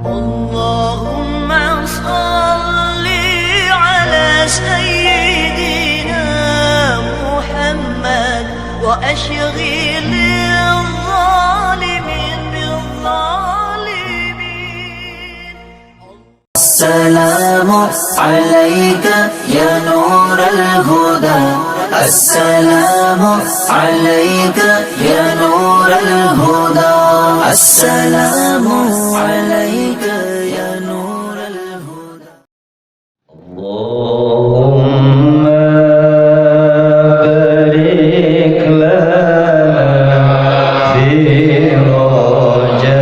اللهم صل على سيدنا محمد وأشغل الظالمين بالظالمين. السلام عليك يا نور الهدى، السلام عليك يا نور الهدى، السلام عليك يا نور الهدى. اللهم بارك لنا في رجب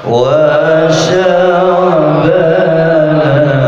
وشعبان وبلغنا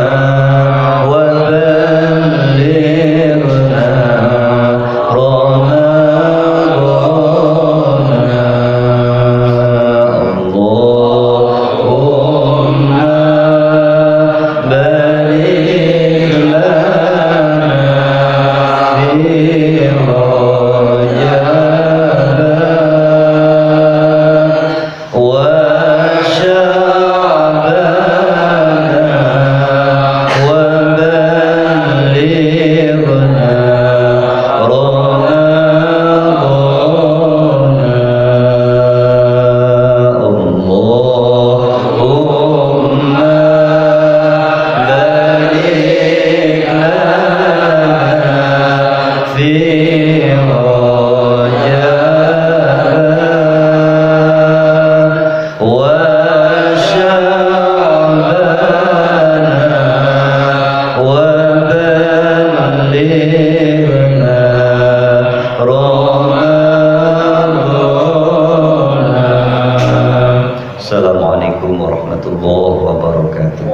Assalamualaikum warahmatullahi wabarakatuh.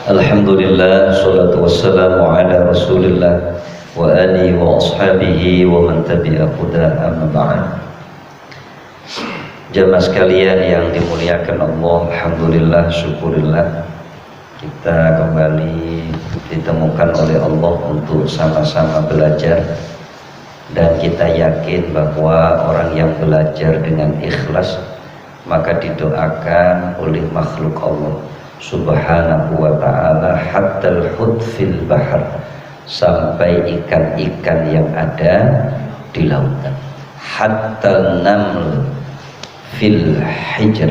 Alhamdulillah, salatu wassalamu ala rasulillah wa alihi wa ashabihi wa man tabi'a huda, amma ba'd. Jamaah sekalian yang dimuliakan Allah, alhamdulillah, syukurillah, kita kembali ditemukan oleh Allah untuk sama-sama belajar. Dan kita yakin bahwa orang yang belajar dengan ikhlas maka didoakan oleh makhluk Allah subhanahu wa ta'ala hattal hud fil bahr, sampai ikan-ikan yang ada di lautan, hattal naml fil hijr,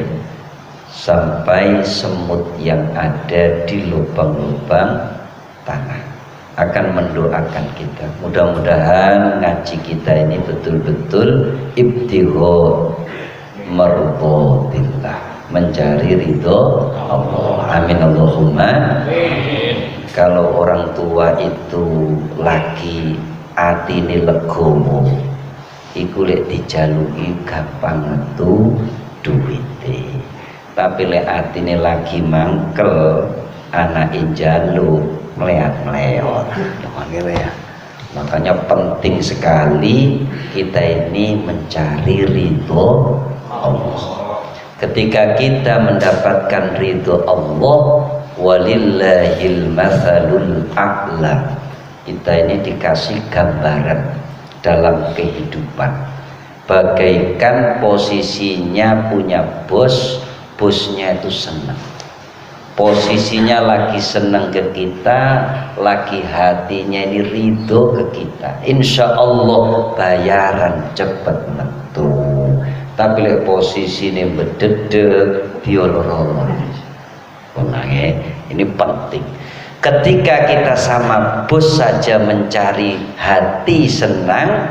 sampai semut yang ada di lubang-lubang tanah akan mendoakan kita. Mudah-mudahan ngaji kita ini betul-betul ibtigho mardhatillah, mencari ridho Allah. Amin Allahumma amin. Kalau orang tua itu lagi atine legomo, iku lek dijaluki gampang metu duwite. Tapi lek atine lagi mangkel, anake njaluk meleot-meleot, ya. Makanya penting sekali kita ini mencari ridho Allah. Ketika kita mendapatkan ridho Allah, walillahil matsalul a'la, kita ini dikasih gambaran dalam kehidupan, bagaikan posisinya punya bos, bosnya itu senang. Posisinya lagi senang ke kita, lagi hatinya ini ridho ke kita, insya Allah bayaran cepet metu. Tapi lek posisi ini bededek biolorolor, ini penting. Ketika kita sama bos saja mencari hati senang,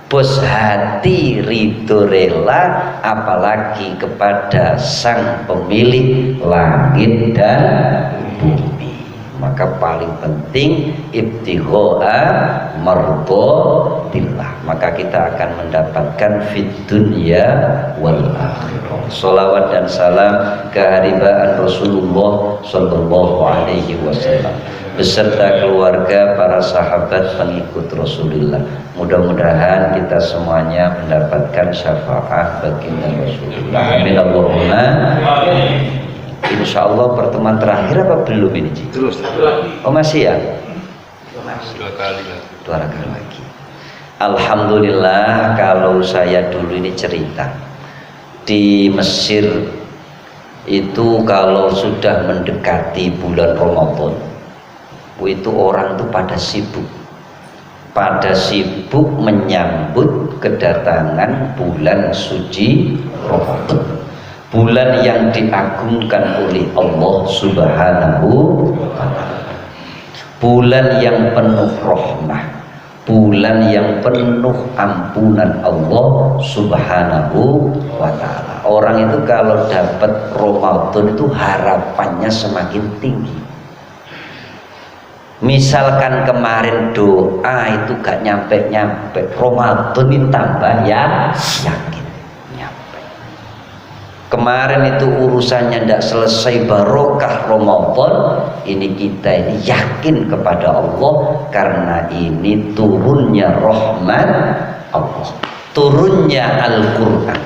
bos hati ridho rela, apalagi kepada sang pemilik langit dan bumi. Maka paling penting ibtigho'a mardhatillah, maka kita akan mendapatkan fid dunya wal akhirah. Sholawat dan salam keharibaan Rasulullah sallallahu alaihi wasallam beserta keluarga, para sahabat pengikut Rasulullah. Mudah-mudahan kita semuanya mendapatkan syafaat baginda Rasulullah. Amin Allahumma amin. Insya Allah pertemuan terakhir apa belum ini Ci? Terus. Oh masih ya? Dua kali lagi. Alhamdulillah, kalau saya dulu ini cerita di Mesir itu kalau sudah mendekati bulan Ramadan itu orang tuh pada sibuk menyambut kedatangan bulan suci Ramadan, bulan yang diagungkan oleh Allah Subhanahu wa ta'ala, bulan yang penuh rahmah, bulan yang penuh ampunan Allah Subhanahu wa ta'ala. Orang itu kalau dapat Ramadan itu harapannya semakin tinggi. Misalkan kemarin doa itu gak nyampe-nyampe, Ramadan ini tambah ya yakin nyampe. Kemarin itu urusannya tidak selesai, barokah Ramadan, ini kita ini yakin kepada Allah karena ini turunnya rahmat Allah, turunnya Al-Quran,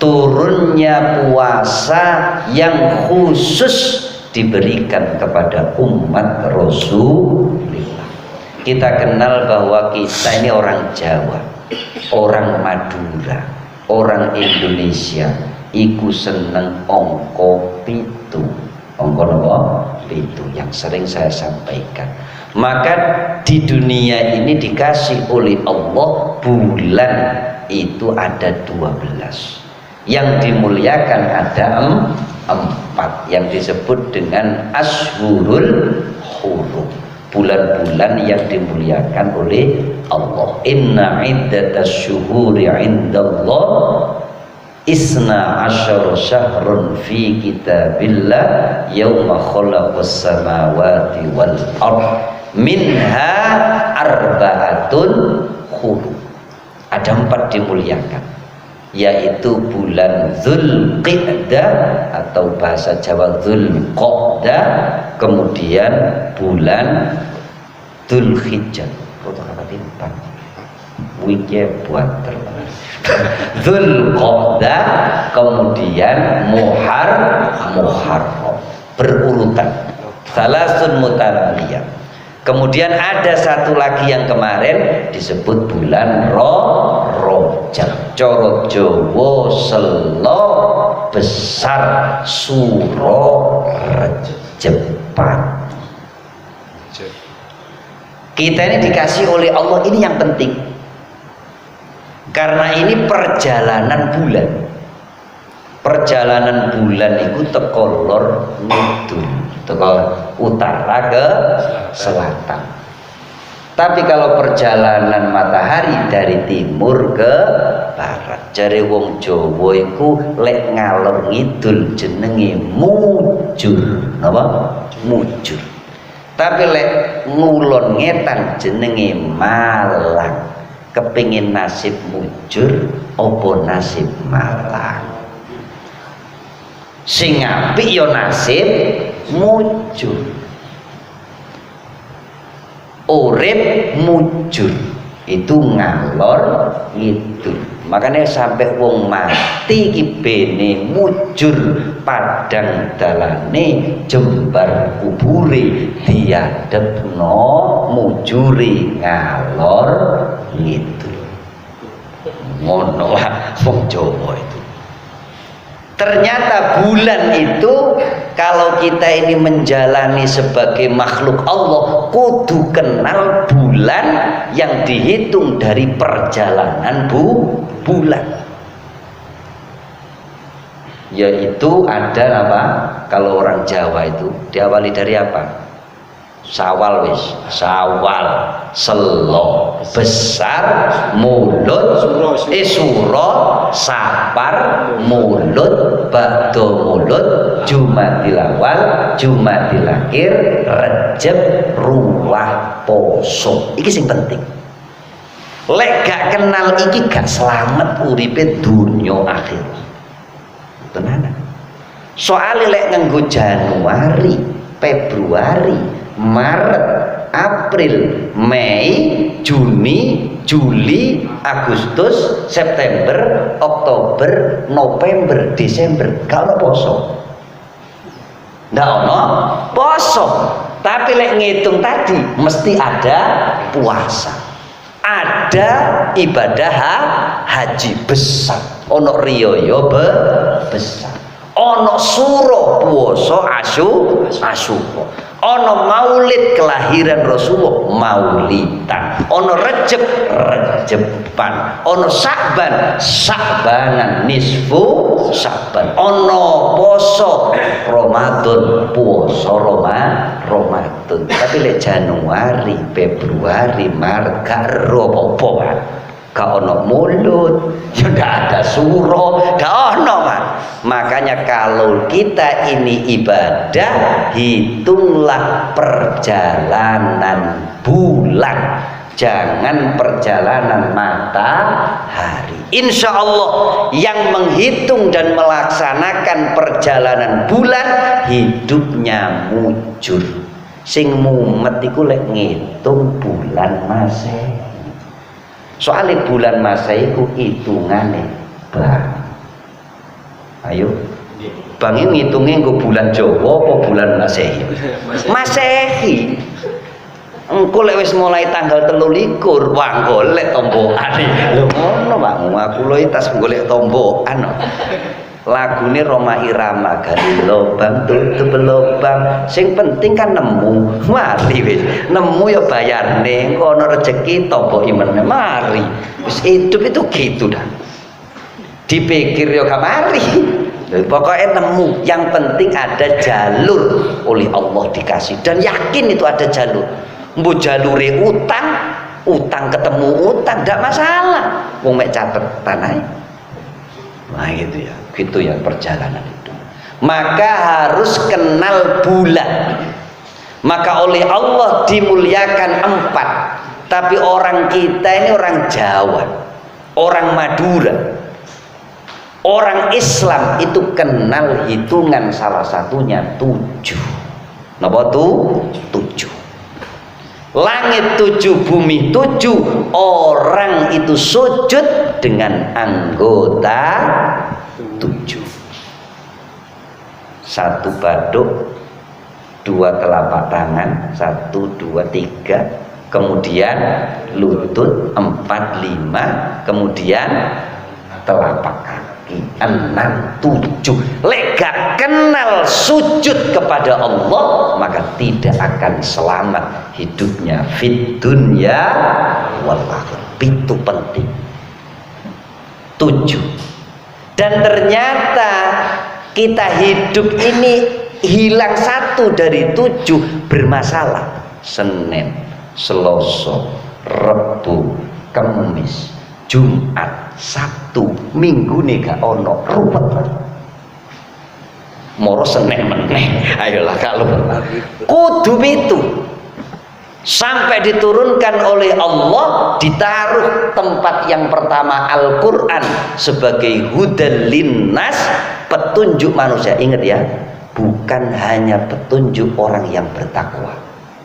turunnya puasa yang khusus diberikan kepada umat Rasulullah. Kita kenal bahwa kita ini orang Jawa, orang Madura, orang Indonesia iku seneng angka 7. Angka napa? 7 yang sering saya sampaikan. Maka di dunia ini dikasih oleh Allah bulan itu ada 12. Yang dimuliakan ada 4 yang disebut dengan Ashhurul Hurum, bulan-bulan yang dimuliakan oleh Allah. Inna iddatasy syuhuri 'indallah isna asyara syahrun fi kitabillah yauma khalaqas samawati wal ard minha arba'atun hurum. Ada 4 dimuliakan, yaitu bulan Dzulqa'dah atau bahasa Jawa Dzulqa'dah, kemudian bulan Dzulhijjah. Dzulqa'dah, kemudian Muharram, berurutan, salasun mutaliyah. Kemudian ada satu lagi yang kemarin disebut bulan Rajab. Coro Jawa selo besar suro Rejepan. Kita ini dikasih oleh Allah, ini yang penting. Karena ini perjalanan bulan. Perjalanan bulan itu teko lor ngidul, teko utara ke selatan. Tapi kalau perjalanan matahari dari timur ke barat, jare wong Jawa iku lek ngalor ngidul jenenge mujur. Napa? Mujur. Tapi lek ngulon ngetan jenenge malang. Kepingin nasib mujur opo nasib malang? Sing apik ya nasib mujur, urip mujur, itu ngalor ngidul. Makanya sampai wong mati ki bene mujur padang dalane jembar kubure diadepno mujure ngalor ngidul. Ngono wae wong Jawa itu. Ternyata bulan itu kalau kita ini menjalani sebagai makhluk Allah, kudu kenal bulan yang dihitung dari perjalanan bulan. Yaitu ada apa? Kalau orang Jawa itu diawali dari apa? Sawal wis, Sawal, Selo, Besar, Mulut, Suro, Sapar, Mulut, Ba'da Mulut, Jumadil Awal, Jumadil Akhir, Rejab, Ruwah, Poso. Iki sing penting. Lek gak kenal iki gak selamat uripe dunya akhir. Tenanan. Soale lek nganggo Januari, Februari, Maret, April, Mei, Juni, Juli, Agustus, September, Oktober, November, Desember, kalau poso, ndak ono poso. Tapi lek ngitung tadi mesti ada puasa, ada ada ibadah haji besar, ono riyaya besar, ono suro puasa Asyura, ono maulid kelahiran Rasulullah maulidan, ono rejeban, ono sakbanan nisfu sakban, ono poso Ramadan puasa Ramadan. Tapi lek Januari, Februari, Maret gak ero apa-apa, gak ono mulut, ya ndak ada suro, gak ono, Mas. Makanya kalau kita ini ibadah, hitunglah perjalanan bulan, jangan perjalanan matahari. Insya Allah yang menghitung dan melaksanakan perjalanan bulan hidupnya mujur. Sing mumet iku lek ngitung bulan Masehi. Soalnya bulan Masehi iku hitungane bang. Ayo, bang ini ngitungnya nggo bulan Jawa apa bulan Masehi? Masehi. Engko lek wis mulai tanggal 23 wah golek tombokane. Lho ngono Pak, aku lho tas golek tombokan. Lagune Roma Irama gali lobang tutup lobang. Sing penting kan nemu. Mari wis. Nemu ya bayarne, engko ana rezeki tomboki meneh. Mari. Wis hidup itu gitu dah. Dipikir ya gak mari. Pokoknya nemu. Yang penting ada jalur oleh Allah dikasih dan yakin itu ada jalur. Mbok jalure utang ketemu utang ndak masalah, wong mek catetan ae. Nah gitu ya, gitu ya perjalanan itu. Maka harus kenal bulan. Maka oleh Allah dimuliakan 4. Tapi orang kita ini orang Jawa, orang Madura, orang Islam itu kenal hitungan salah satunya 7. Napa tuh? 7. Langit 7, bumi 7, orang itu sujud dengan anggota 7. 1 baduk, 2 telapak tangan, 1, 2, 3, kemudian lutut 4, 5, kemudian telapak kaki 6, 7. Lek gak kenal sujud kepada Allah maka tidak akan selamat hidupnya fid dunya wal akhirah. Itu penting. 7. Dan ternyata kita hidup ini hilang 1 dari 7 bermasalah. Senin, Selasa, Rebu, Kamis, Jumat, Sabtu, Minggu nih gak ono rupet. Moro Senin meneh. Ayolah kalau kudu itu sampai diturunkan oleh Allah, ditaruh tempat yang pertama Al-Qur'an sebagai hudan linnas, petunjuk manusia. Ingat ya, bukan hanya petunjuk orang yang bertakwa,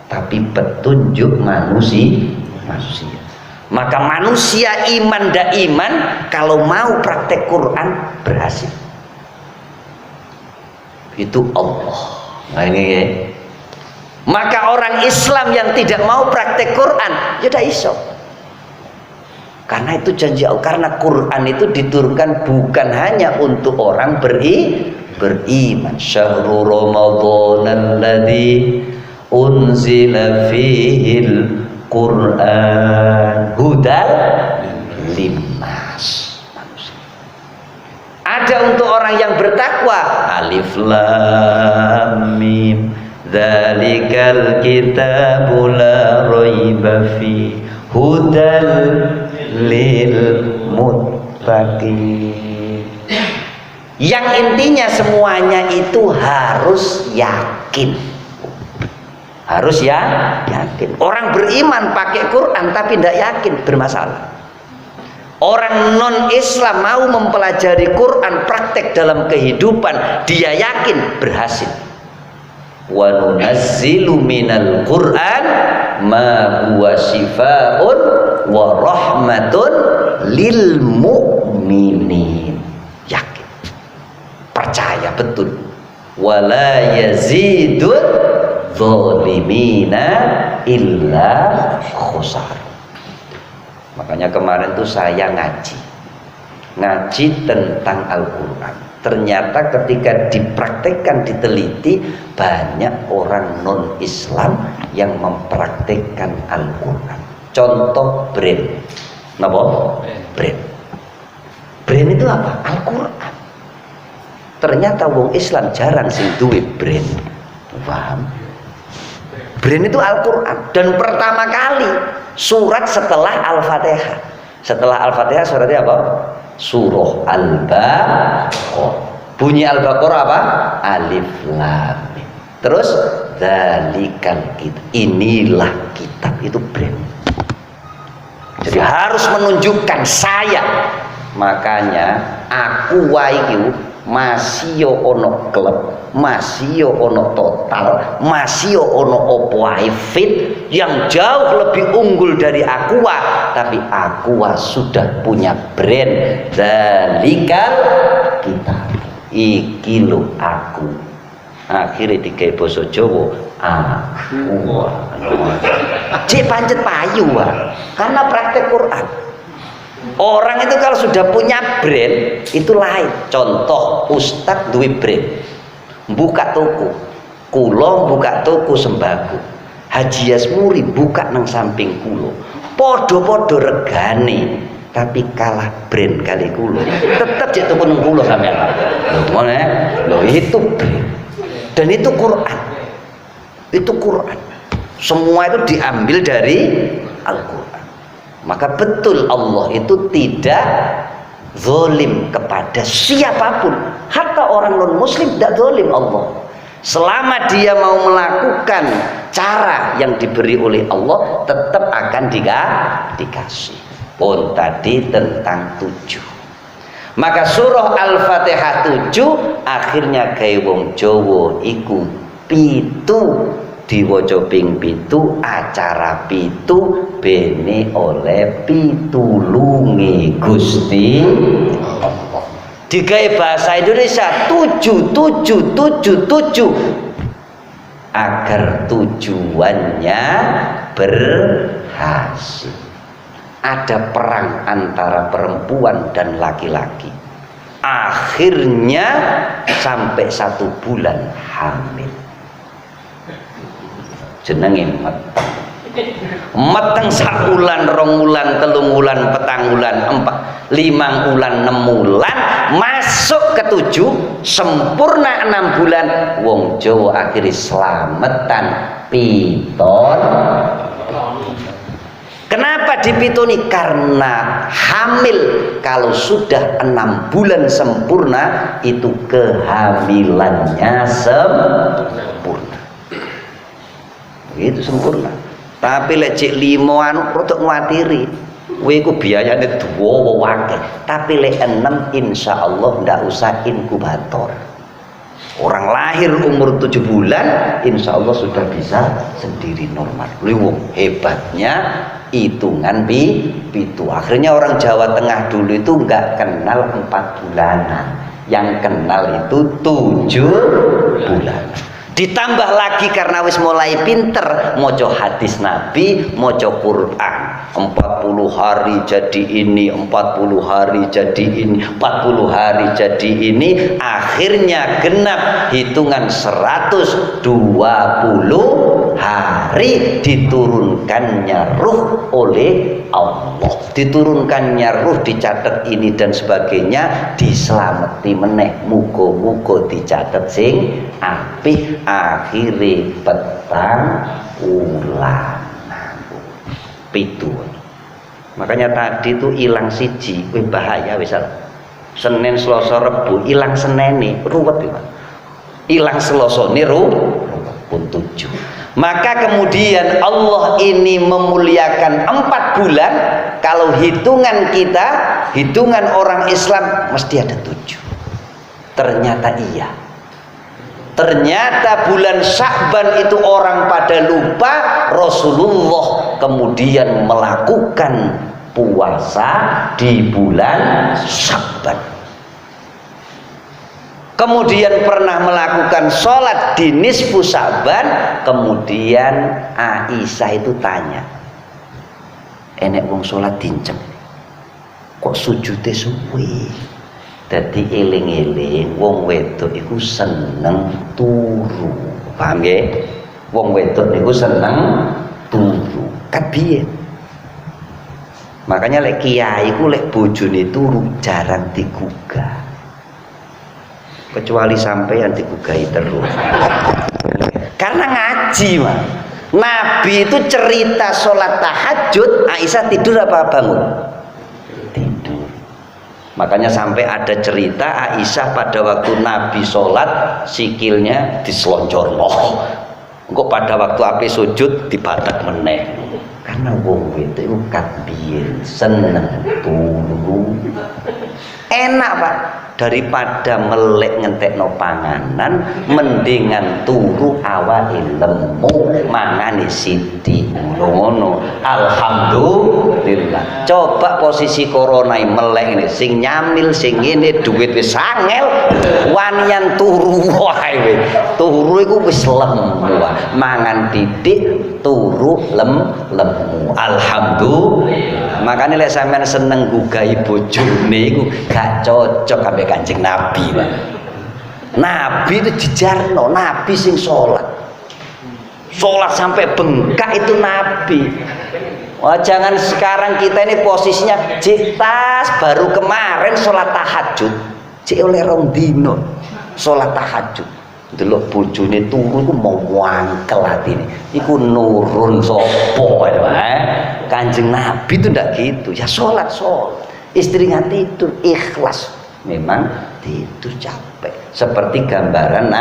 tapi petunjuk manusia. Maka manusia iman dan iman kalau mau praktek Quran berhasil. Itu Allah. Nah ini ya. Maka orang Islam yang tidak mau praktek Quran ya tidak iso. Karena itu janji Allah. Karena Quran itu diturunkan bukan hanya untuk orang beriman. Syahrul Ramadan alladzi unzila fihil Quran hudal linnas. Ada untuk orang yang bertakwa. Alif lam mim dzalikal kitabu la raiba fi hudal lil muttaqin. Yang intinya semuanya itu harus yakin. Harus ya yakin. Orang beriman pakai Quran tapi tidak yakin bermasalah. Orang non Islam mau mempelajari Quran praktek dalam kehidupan, dia yakin berhasil. Wa nunazzilu minal Quran ma huwa shifaa'un wa rahmatun lil mu'minin. Yakin, percaya betul. Wala yazidud zalimina illa khusar. Makanya kemarin tuh saya ngaji tentang Al-Quran. Ternyata ketika dipraktekkan, diteliti, banyak orang non-Islam yang mempraktekkan Al-Quran. Contoh brand. Napa? Brand. Brand itu apa? Al-Quran. Ternyata wong Islam jarang sing duwe brand. Paham? Brand itu Al-Quran. Dan pertama kali surat setelah Al-Fatihah. Setelah Al-Fatihah suratnya apa? Surah Al-Baqarah. Bunyi Al-Baqarah apa? Alif Lam Mim. Terus dzalikal kitab. Inilah kitab, itu brand. Jadi harus menunjukkan saya. Makanya aku wae iki masih yo ono klub, masih yo ono total, masih yo ono opo wae fit yang jauh lebih unggul dari Aqua, tapi Aqua sudah punya brand. Dzalikal kitab. Iki lho aku. Akhirnya digawe basa Jawa Aqua. Cek pancet payu karena praktek Quran. Orang itu kalau sudah punya brand itu lain. Contoh Ustadz duwe brand, buka toko, kulo buka toko sembako, Haji Yasmuri buka nang samping kulo, podo-podo regane, tapi kalah brand kali kulo, tetap jatuh toko nang kulo sampean. Loh itu brand. Dan itu Quran. Itu Quran. Semua itu diambil dari Al-Quran. Maka betul Allah itu tidak zalim kepada siapapun. Hatta orang non muslim tidak zalim Allah. Selama dia mau melakukan cara yang diberi oleh Allah, tetap akan dikasih. Pun tadi tentang 7. Maka surah Al-Fatihah 7 akhirnya gawe wong Jawa iku 7 diwaca ping 7, acara 7 bene oleh pitulunge Gusti Allah. Digawe bahasa Indonesia 7 agar tujuannya berhasil. Ada perang antara perempuan dan laki-laki. Akhirnya sampai 1 bulan hamil. Jenenge meteng 1 wulan, 2 wulan, 3 wulan, 4 wulan, 5 wulan, 6 wulan, masuk ke 7, sempurna 6 bulan, wong Jawa akhirnya selametan piton. Kenapa dipitoni? Karena hamil kalau sudah 6 bulan sempurna itu kehamilannya sempurna. Itu sempurna. Tapi lek cek 5 anu rodok nguatiri. Kowe iku biayane dawa wae. Tapi lek 6 insyaallah ndak usah inkubator. Orang lahir umur 7 bulan insyaallah sudah bisa sendiri normal. Wong hebatnya hitungan pitu. Akhirnya orang Jawa Tengah dulu itu enggak kenal 4 bulanan. Yang kenal itu 7 bulan. Ditambah lagi karena wis mulai pinter moco hadis Nabi, moco Quran. 40 hari jadi ini, 40 hari jadi ini, 40 hari jadi ini, akhirnya genap hitungan 120 hari diturunkannya ruh oleh Allah. Diturunkannya ruh, dicatat ini dan sebagainya, diselamati meneh, muga-muga dicatat sing apik. Akhirnya petang ulan 7. Makanya tadi itu hilang siji, bahaya misal Senin Selasa Rebu hilang Senene ruwet ya. Hilang Selasane ruwet pun 7. Maka kemudian Allah ini memuliakan 4 bulan. Kalau hitungan kita, hitungan orang Islam mesti ada 7. Ternyata iya. Ternyata bulan Sya'ban itu orang pada lupa. Rasulullah kemudian melakukan puasa di bulan Sya'ban. Kemudian pernah melakukan sholat di nisfu Sya'ban. Kemudian Aisyah itu tanya, enek wong salat dincem kok sujude suwi. Dadi eling-eling wong wedok iku seneng turu. Paham nggih? Wong wedok niku seneng turu. Kan biyen. Makanya lek kiai ku lek bojone turu jarang digugah. Kecuali sampeyan digugahi terus. Karena ngaji, mah. Nabi itu cerita sholat tahajud, Aisyah tidur apa bangun? Tidur. Makanya sampai ada cerita Aisyah pada waktu Nabi sholat sikilnya diselonjorno. Engko pada waktu api sujud dibatak meneh. Karena wong itu kabien seneng turu. Enak Pak, daripada melek ngentekno panganan mendingan turu awake lemu mangane sithik ngono. Alhamdulillah. Coba posisi corona melek ini sing nyamil sing ngene duit wis angel wanian turu wae. Turu iku wis lemu mangan titik turu lemu. Alhamdulillah. Makanya lek sampean seneng gugahi bojone iku gak cocok sampai Kanjeng Nabi, Pak. Nabi itu dijarno, Nabi sing sholat sampai bengkak itu Nabi. Wah, jangan sekarang kita ini posisinya tas baru kemarin sholat tahajud, oleh rong dino sholat tahajud. Delok bojone turu iku mau wangkel atine. Iku nurun sapa Kanjeng Nabi itu ndak gitu. Ya sholat. Istrinya tidur ikhlas. Memang tidur capek. Seperti gambaran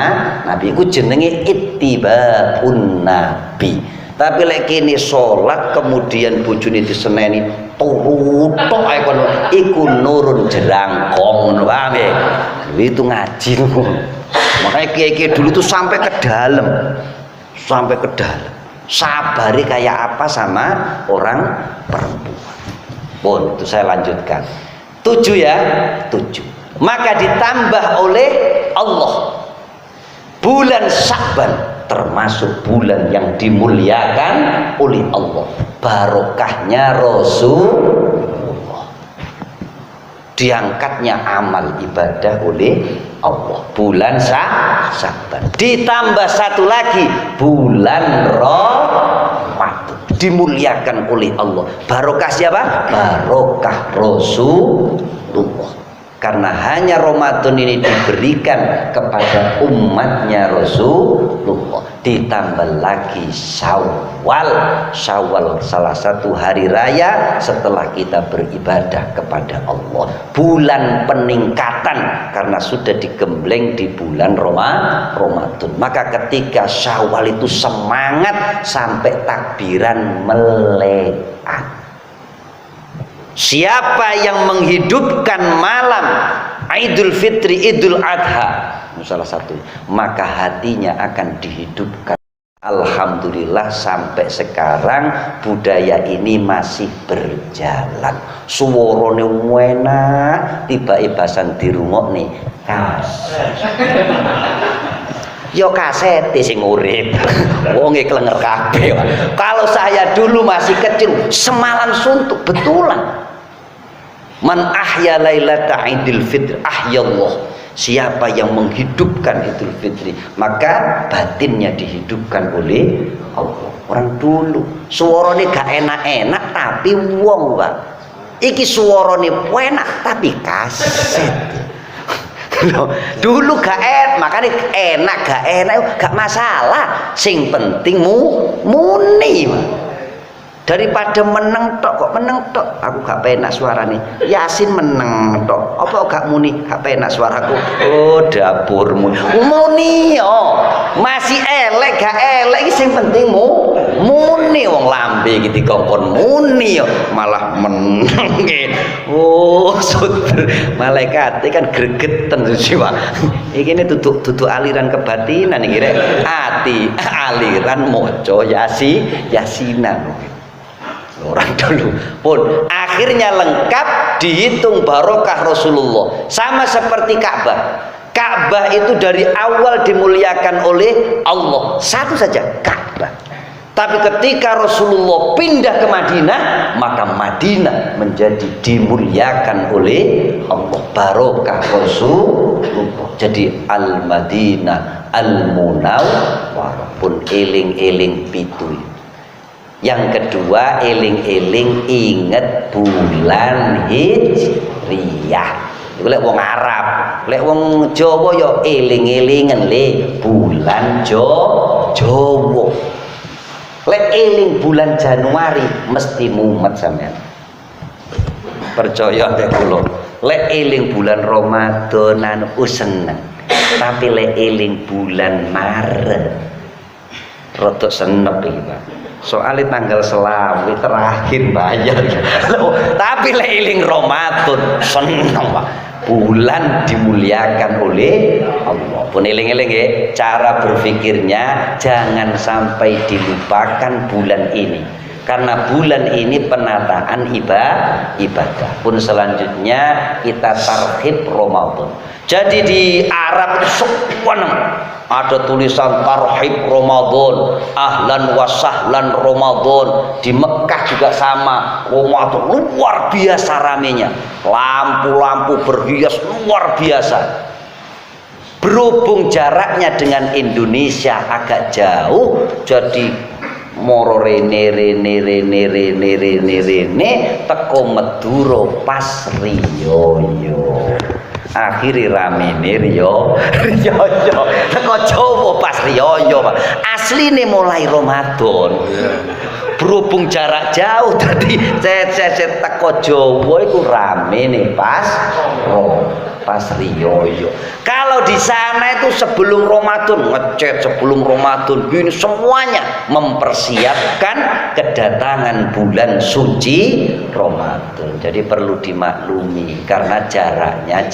Nabi iku jenenge ittibaun Nabi. Tapi lek kene sholat kemudian bojone diseneni turu tok ae kono iku nurun jerangkong ngono wae. Itu ngaji ngono. Makanya kiai-kiai dulu tuh sampai ke dalam. Sabari kayak apa sama orang perempuan. Pun itu saya lanjutkan. 7 ya, 7. Maka ditambah oleh Allah bulan Sya'ban termasuk bulan yang dimuliakan oleh Allah. Barokahnya Rasulullah. Diangkatnya amal ibadah oleh Allah. Bulan Sya'ban. Ditambah satu lagi bulan Ramadan. Dimuliakan oleh Allah. Barokah siapa? Barokah Rasulullah. Karena hanya Ramadan ini diberikan kepada umatnya Rasulullah. Ditambah lagi Syawal salah satu hari raya setelah kita beribadah kepada Allah. Bulan peningkatan karena sudah digembleng di bulan Ramadan. Maka ketika Syawal itu semangat sampai takbiran melekat. Siapa yang menghidupkan malam Idul Fitri, Idul Adha, salah satu, maka hatinya akan dihidupkan. Alhamdulillah sampai sekarang budaya ini masih berjalan. Suworone enak, tiba-tiba dirungokne kaset. Yo kaset sing urip. Wong e klenger kabeh. Kalau saya dulu masih kecil, semalam suntuk betulan. Man ahya lailata Idul Fitri ahyallah. Siapa yang menghidupkan Idul Fitri, maka batinnya dihidupkan oleh Allah. Orang dulu suarane gak enak-enak tapi wong, Pak. Iki suarane enak tapi kaset. Dulu gak enak, makanya enak gak masalah. Sing penting muni. Daripada meneng tok, kok meneng tok aku gak penak suarane. Yasin meneng tok, apa gak muni gak penak suaraku. Oh dapurmu muni yo. Masih elek gak elek sing penting muni. Wong lambe iki dikongkon muni yo malah meneng. Oh suster malaikat kan gregeten siwa. Iki ne tutuk aliran kebatinan iki rek. Ati aliran maca yasinan. Orang dulu pun akhirnya lengkap dihitung barokah Rasulullah. Sama seperti Ka'bah. Ka'bah itu dari awal dimuliakan oleh Allah. Satu saja Ka'bah. Tapi ketika Rasulullah pindah ke Madinah, maka Madinah menjadi dimuliakan oleh Allah, barokah Rasulullah. Jadi Al-Madinah Al-Munawwarah pun eling-eling pitu. Yang kedua, eling-eling inget bulan Hijriyah. Iku lek wong Arab, lek wong Jawa ya eling-elingen le bulan Jawa. Lek eling bulan Januari mesti mumet sampean. Percaya mbek kula. Lek eling bulan Ramadan anu seneng. Tapi lek eling bulan Maret rodok senep iki, Pak. Soalnya tanggal selawi terakhir bayar. Tapi lek eling Ramadan seneng, Pak. Bulan dimuliakan oleh Allah. Pun eling-eling ya, cara berpikirnya jangan sampai dilupakan bulan ini. Karena bulan ini penataan ibadah. Pun selanjutnya kita tarhib Ramadan. Jadi di Arab itu ada tulisan tarhib Ramadan, ahlan wa sahlan Ramadan. Di Mekah juga sama, Ramadan luar biasa ramenya, lampu-lampu berhias luar biasa. Berhubung jaraknya dengan Indonesia agak jauh, jadi moro rene teko Madura pas riyoyo. Akhirnya ramene riyo teko Jawa pas riyoyo, Pak. Asline mulai Ramadan. Berhubung jarak jauh tadi saya teko Jawa iku ramene pas riyoyo. Kalau di sana itu sebelum Ramadan ngecet, sebelum Ramadan gini semuanya mempersiapkan kedatangan bulan suci Ramadan. Jadi perlu dimaklumi karena jaraknya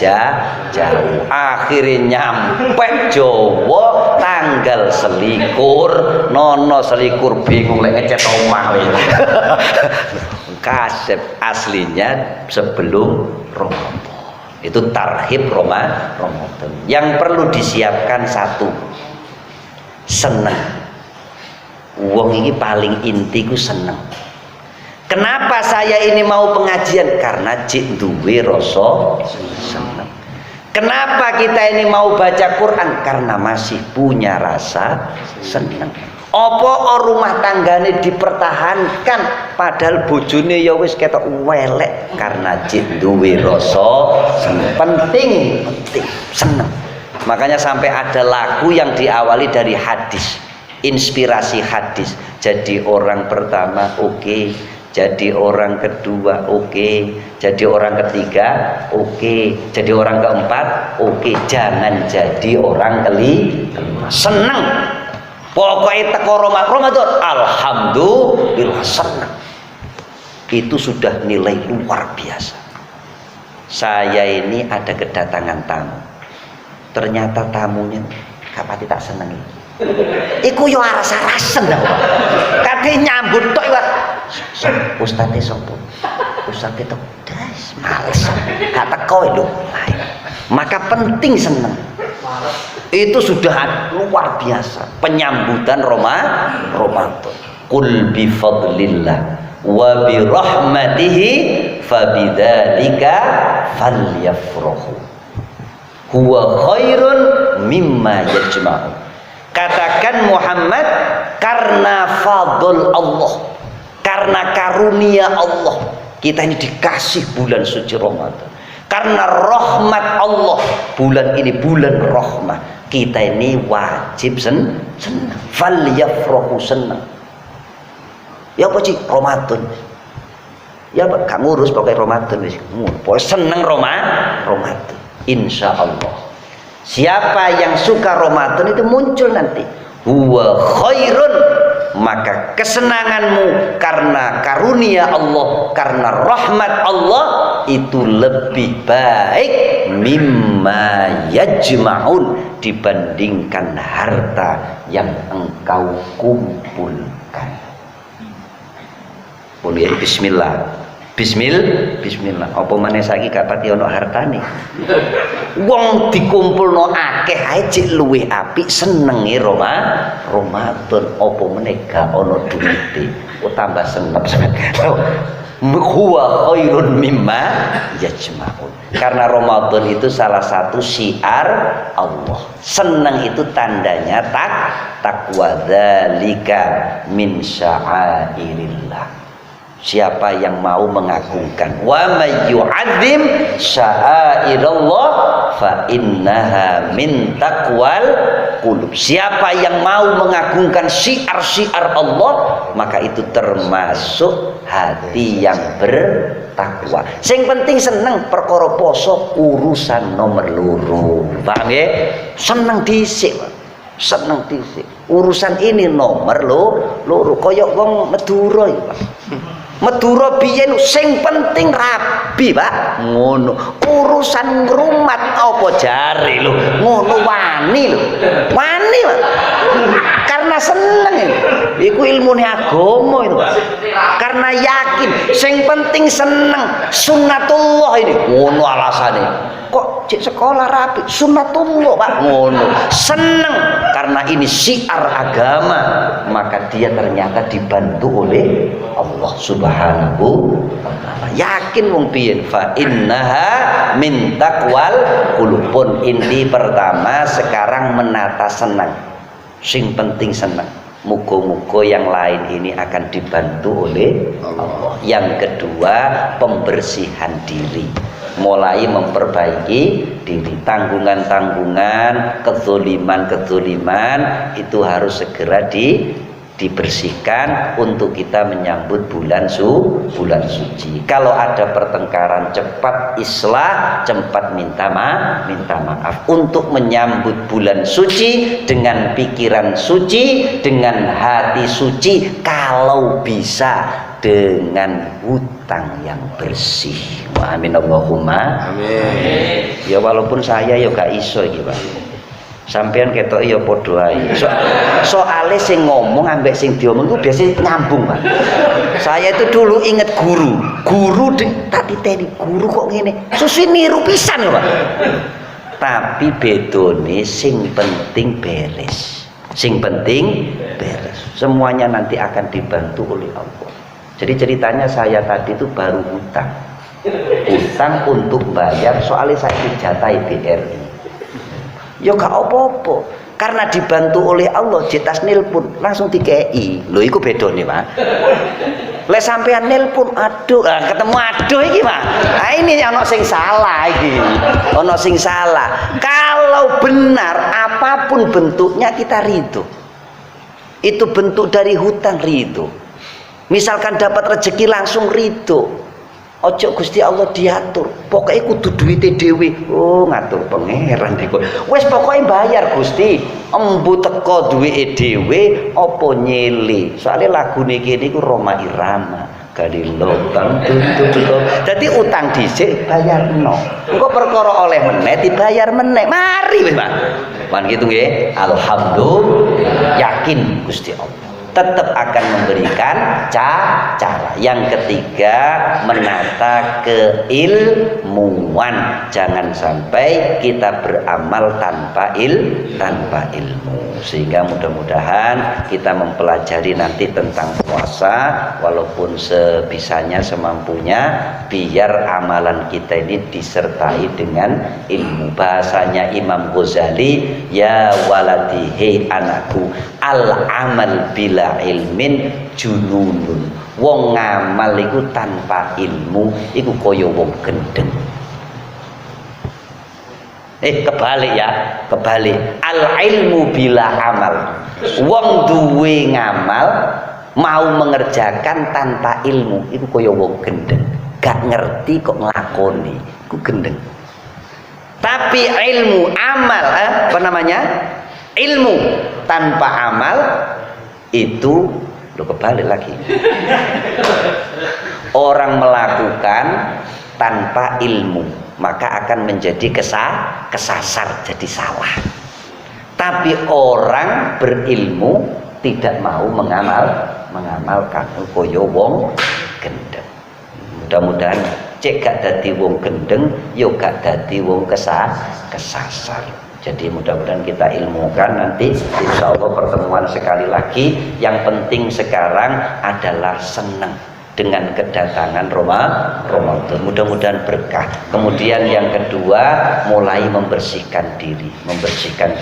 jauh. Akhirnya nyampe Jawa tanggal selikur, nono selikur bingung lek ngecet omah. Kasep aslinya sebelum Ramadan. Itu tarhib Ramadan. Yang perlu disiapkan satu, seneng. Wong ini paling inti ku seneng. Kenapa saya ini mau pengajian? Karena cik duwe rasa seneng. Kenapa kita ini mau baca Quran? Karena masih punya rasa seneng. Apa rumah tanggane dipertahankan padahal bojone ya wis ketok welek karena jek duwe rasa penting seneng. Makanya sampai ada lagu yang diawali dari hadis, inspirasi hadis. Jadi orang pertama oke, jadi orang kedua oke, jadi orang ketiga oke, jadi orang keempat oke, jangan jadi orang kelima. Seneng. Pokoknya teko Ramadan alhamdulillah senang. Itu sudah nilai luar biasa. Saya ini ada kedatangan tamu. Ternyata tamunya kapati tak seneng. Iku yo rasa-rasen dah. Kate nyambut tok iku. Ustaze sopo? Ustaze itu das males. Gak teko lho. Maka penting seneng. Itu sudah luar biasa penyambutan Ramadan. Qul bi fadlillah wa bi rahmatihi fabidzalika falyafrahu huwa khairun mimma yajma'un. Katakan Muhammad, karena fadl Allah, karena karunia Allah kita ini dikasih bulan suci Ramadan. Karena rahmat Allah, bulan ini bulan rahmat, kita ini wajib senang. Falyafrahu senang. Ya apa sih Ramadan? Ya apa gak ngurus pokoknya Ramadan wis. Pokoknya seneng Ramadan. Insya Allah. Siapa yang suka Ramadan itu muncul nanti. Huwa khairun, maka kesenanganmu karena karunia Allah, karena rahmat Allah itu lebih baik mimma yajma'un, dibandingkan harta yang engkau kumpulkan. Boleh bismillah. Bismillah. Apa meneh saiki kapati ana hartane. Wong dikumpulno akeh ae cek luwih apik senenge Ramadan. Apa meneh gak ana duwite. Kok tambah senep sangat. Huwa khairun mimma yajma'un. Karena Ramadan itu salah satu syiar Allah. Senang itu tandanya takwa, dzalika min sya'airillah. Siapa yang mau mengagungkan wa may yu'azzim sya'airallah fa innaha min taqwal qulub. Siapa yang mau mengagungkan syiar-syiar Allah, maka itu termasuk hati yang bertakwa. Sing penting seneng perkara poso urusan nomor loro. Paham ya? Seneng dhisik, Pak. Seneng dhisik. Urusan ini nomor loro kaya wong Madura ya, Pak. Madura biyen sing penting rabi, Pak. Ngono. Urusan ngrumat apa jare lho. Ngono wani lho. Wani, Pak. Karena seneng iku ilmune agama itu, Pak. Karena yakin sing penting seneng sunnatullah ini. Ngono alasane. Kok cek sekolah rapi sunnatullah, Pak. Ngono. Seneng karena ini syiar agama, maka dia ternyata dibantu oleh Allah Subhanahu wa taala. Yakin wong piyen fa innaha min taqwal qulub. Inti pertama sekarang menata senang. Sing penting senang. Muga-muga yang lain ini akan dibantu oleh Allah. Yang kedua, pembersihan diri. Mulai memperbaiki diri. Tanggungan-tanggungan, kezoliman itu harus segera dibersihkan untuk kita menyambut bulan suci. Kalau ada pertengkaran, cepat islah, cepat minta maaf untuk menyambut bulan suci dengan pikiran suci, dengan hati suci, kalau bisa dengan hutang yang bersih. Amin Allahumma amin. Ya walaupun saya ya gak iso iki, Pak. Sampean ketok ya padha ae. Soale sing ngomong ambek sing diomong itu biasanya nyambung, Pak. Saya itu dulu inget guru tak titeni guru kok ngene. Susi niru pisan lho, Pak. Tapi bedone sing penting beres. Sing penting beres. Semuanya nanti akan dibantu oleh Allah. Jadi ceritanya saya tadi itu baru hutang untuk bayar soalnya saya dijatai BRI. Ya gak apa-apa, karena dibantu oleh Allah. Jetas nelpon langsung dikei. Lho iku bedone, Pak. Lek sampean nelpon aduh, ketemu aduh iki, Pak. Nah, ini ana sing salah iki. Ana sing salah. Kalau benar apapun bentuknya kita ridho. Itu bentuk dari hutang ridho. Misalkan dapat rezeki langsung ridho. Ojo Gusti Allah diatur. Pokoknya kudu duwite dhewe. Oh, ngatur pangeran iki. Wis pokoke bayar Gusti. Embu teko duwike dhewe apa nyele. Soale lagune kene iku Roma Irama. Gali lobang tutup. Dadi utang dhisik bayarno. Engko perkara oleh meneh dibayar meneh. Mari wis, Pak. Wan gitu nggih. Alhamdulillah. Yakin Gusti Allah tetap akan memberikan cara. Yang ketiga, menata keilmuan. Jangan sampai kita beramal tanpa ilmu. Sehingga mudah-mudahan kita mempelajari nanti tentang puasa walaupun sebisanya semampunya, biar amalan kita ini disertai dengan ilmu. Bahasanya Imam Ghazali, ya waladi, hei anakku, al amal bila ilmin jununun. Wong ngamal iku tanpa ilmu iku kaya wong gendeng. Kebalik ya, kebalik. Al ilmu bila amal. Wong duwe ngamal mau mengerjakan tanpa ilmu iku kaya wong gendeng. Gak ngerti kok nglakoni, iku gendeng. Tapi ilmu amal, apa namanya? Ilmu tanpa amal itu lo kebalik lagi. Orang melakukan tanpa ilmu maka akan menjadi kesasar, jadi salah. Tapi orang berilmu tidak mau mengamalkan koyo wong gendeng. Mudah-mudahan cek gak dadi wong gendeng, yo gak dadi wong kesasar. Jadi mudah-mudahan kita ilmukan nanti, insya Allah pertemuan sekali lagi. Yang penting sekarang adalah senang dengan kedatangan Ramadan. Mudah-mudahan berkah. Kemudian yang kedua, mulai membersihkan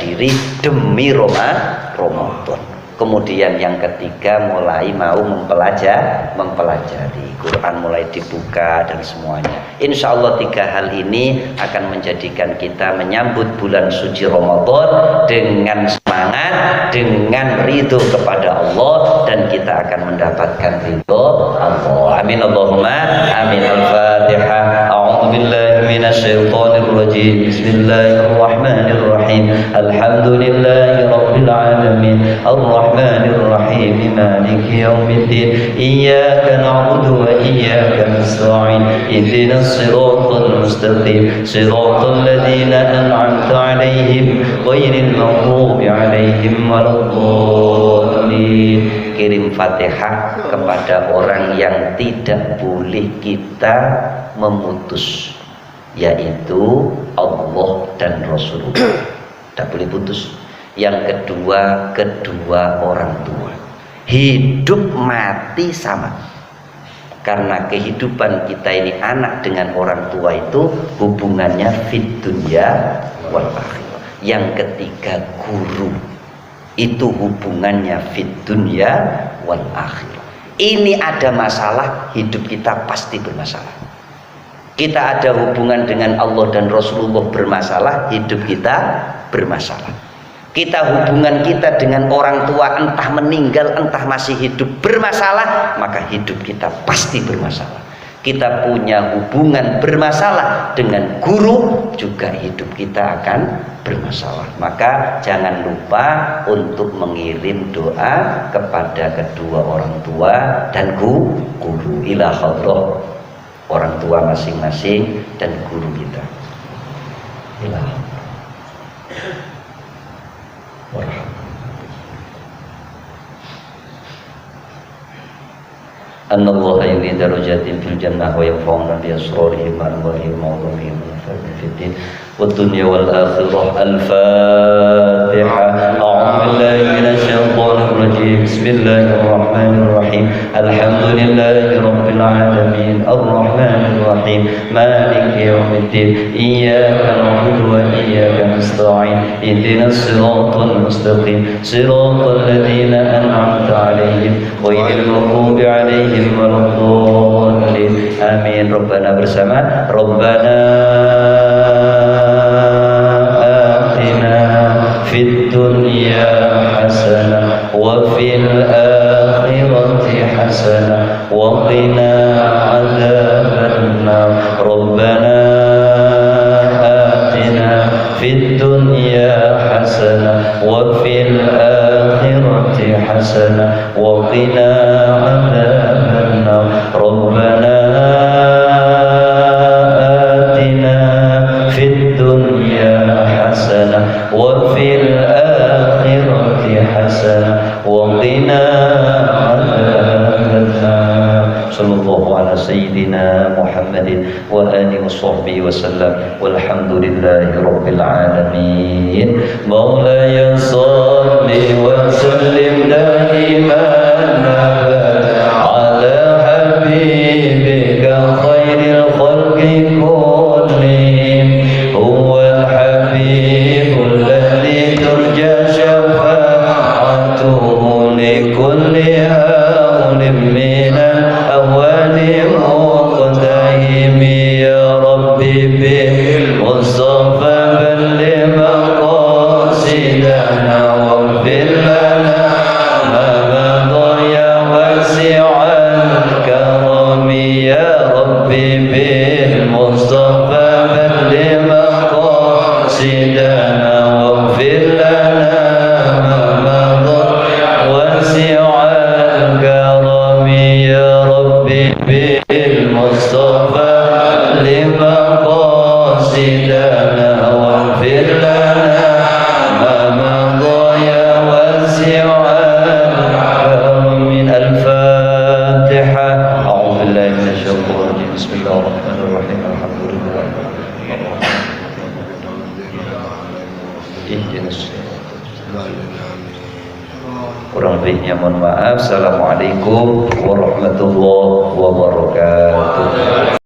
diri demi Ramadan. Kemudian yang ketiga, mulai mau mempelajari Quran, mulai dibuka dan semuanya. Insya Allah 3 hal ini akan menjadikan kita menyambut bulan suci Ramadan dengan semangat, dengan ridho kepada Allah, dan kita akan mendapatkan ridho Allah. Amin Allahumma amin. Al-Fatihah. A'udzubillahi minasyaitonir rajim. Bismillahirrahmanirrahim. Alhamdulillahi rabbil alamin. Ar-Rahmanir Rahim. Maliki yaumiddin. Iyyaka na'budu wa iyyaka nasta'in. Ihdinas siratal mustaqim. Siratal ladzina an'amta 'alaihim ghairil maghdubi 'alaihim waladdallin. Kirim Fatihah kepada orang yang tidak boleh kita memutus, yaitu Allah dan Rasulullah. Tidak boleh putus. Yang kedua, kedua orang tua. Hidup mati sama. Karena kehidupan kita ini, anak dengan orang tua itu hubungannya fid dunya wal akhirah. Yang ketiga, guru. Itu hubungannya fid dunya wal akhirah. Ini ada masalah, hidup kita pasti bermasalah. Kita ada hubungan dengan Allah dan Rasulullah bermasalah, hidup kita bermasalah. Kita hubungan kita dengan orang tua entah meninggal entah masih hidup bermasalah, maka hidup kita pasti bermasalah. Kita punya hubungan bermasalah dengan guru, juga hidup kita akan bermasalah. Maka jangan lupa untuk mengirim doa kepada kedua orang tua dan guru ila hadrah orang tua masing-masing dan guru kita. Ila أن الله يريد درجات في الجنة وينفعنا بأسرارهم وأنوارهم وعلومهم في الدين والدنيا والآخرة. الفاتحة. أعوذ بالله من الشيطان الرجيم. بسم الله الرحمن الرحيم. الحمد لله رب العالمين الرحمن الرحيم مالك يوم الدين إياك نعبد وإياك نستعين اهدنا الصراط المستقيم صراط الذين أنعمت عليهم غير المغضوب عليهم ولا الضالين آمين. ربنا bersama. ربنا آتنا في الدنيا حسنة وفي الآخرة حسنة وقنا عذاب النار. ربنا آتنا في الدنيا حسنة وفي الآخرة حسنة وقنا عذاب النار. ربنا آتنا في الدنيا حسنة وفي الآخرة حسنة وقنا عذاب النار. صلى الله على سيدنا محمد وآله وصحبه وسلم والحمد لله رب العالمين. مولاي صل وسلم دائما على حبيبك خير الخلق كلهم. هو الحبيب الذي ترجى شفاعته لكل هول من الأهوال مقتهم. يا ربي بالمصطفى بلغ مقاصدنا واغفر لنا ما مضى ihdinas kurang lebihnya mohon maaf. Assalamualaikum warahmatullahi wabarakatuh.